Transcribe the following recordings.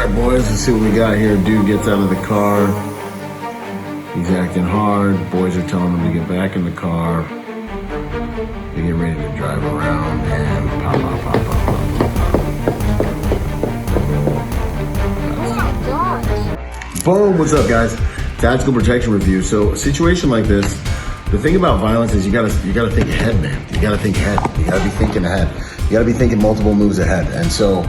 Alright boys, let's see what we got here. Dude gets out of the car. He's acting hard. Boys are telling him to get back in the car. They get ready to drive around and pop, pop, pop, pop, pop, pop. Boom! What's up, guys? Tactical protection review. So, a situation like this, the thing about violence is you gotta think ahead, man. You gotta think ahead. You gotta be thinking ahead. You gotta be thinking multiple moves ahead. And so,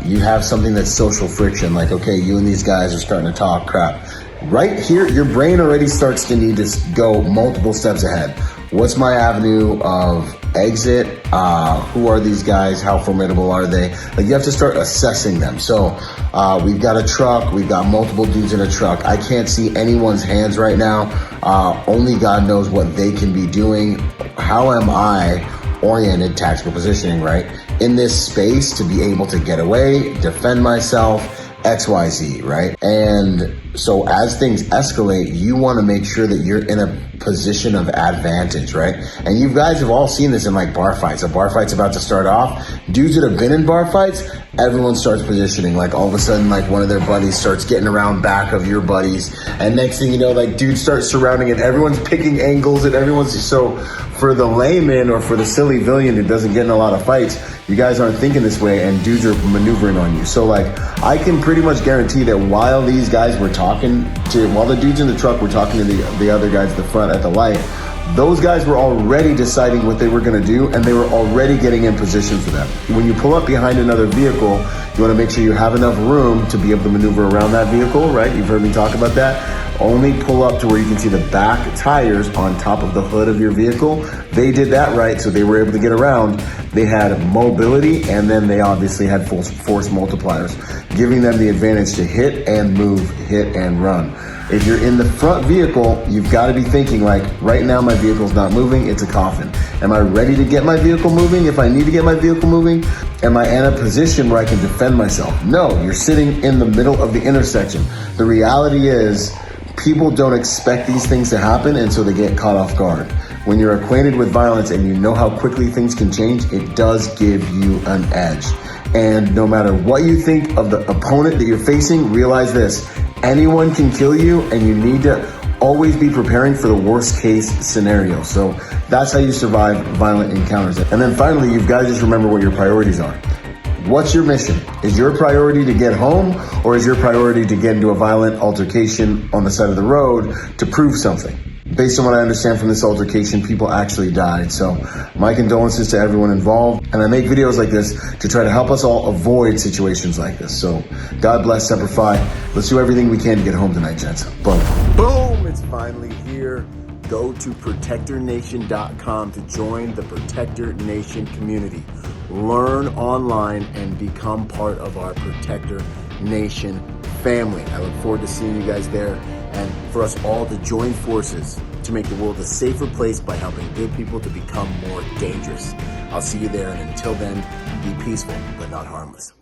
you have something that's social friction. Like, okay, you and these guys are starting to talk crap. Right here, your brain already starts to need to go multiple steps ahead. What's my avenue of exit? Who are these guys? How formidable are they? Like, you have to start assessing them. So we've got a truck. We've got multiple dudes in a truck. I can't see anyone's hands right now. Only God knows what they can be doing. How am I oriented, tactical positioning, right, in this space to be able to get away, defend myself, XYZ, right? And so as things escalate, you want to make sure that you're in a position of advantage, right? And you guys have all seen this in like bar fights. A bar fight's about to start off. Dudes that have been in bar fights, everyone starts positioning. Like all of a sudden, like one of their buddies starts getting around back of your buddies. And next thing you know, like dudes start surrounding and everyone's picking angles and so for the layman or for the silly villain who doesn't get in a lot of fights, you guys aren't thinking this way and dudes are maneuvering on you. So like, I can pretty much guarantee that while these guys were while the dudes in the truck were talking to the other guys at the front at the light, those guys were already deciding what they were gonna do and they were already getting in position for them. When you pull up behind another vehicle, you wanna make sure you have enough room to be able to maneuver around that vehicle, right? You've heard me talk about that. Only pull up to where you can see the back tires on top of the hood of your vehicle. They did that right, so they were able to get around. They had mobility, and then they obviously had force multipliers, giving them the advantage to hit and move, hit and run. If you're in the front vehicle, you've got to be thinking like, right now my vehicle's not moving, it's a coffin. Am I ready to get my vehicle moving? If I need to get my vehicle moving, am I in a position where I can defend myself? No, you're sitting in the middle of the intersection. The reality is, people don't expect these things to happen, and so they get caught off guard. When you're acquainted with violence and you know how quickly things can change, it does give you an edge. And no matter what you think of the opponent that you're facing, realize this: anyone can kill you, and you need to always be preparing for the worst case scenario. So that's how you survive violent encounters. And then finally, you've got to just remember what your priorities are. What's your mission? Is your priority to get home, or is your priority to get into a violent altercation on the side of the road to prove something? Based on what I understand from this altercation, people actually died. So my condolences to everyone involved. And I make videos like this to try to help us all avoid situations like this. So God bless, Semper Fi. Let's do everything we can to get home tonight, gents. Boom. Boom, it's finally here. Go to protectornation.com to join the Protector Nation community. Learn online and become part of our Protector Nation family. I look forward to seeing you guys there and for us all to join forces to make the world a safer place by helping good people to become more dangerous. I'll see you there, and until then, be peaceful but not harmless.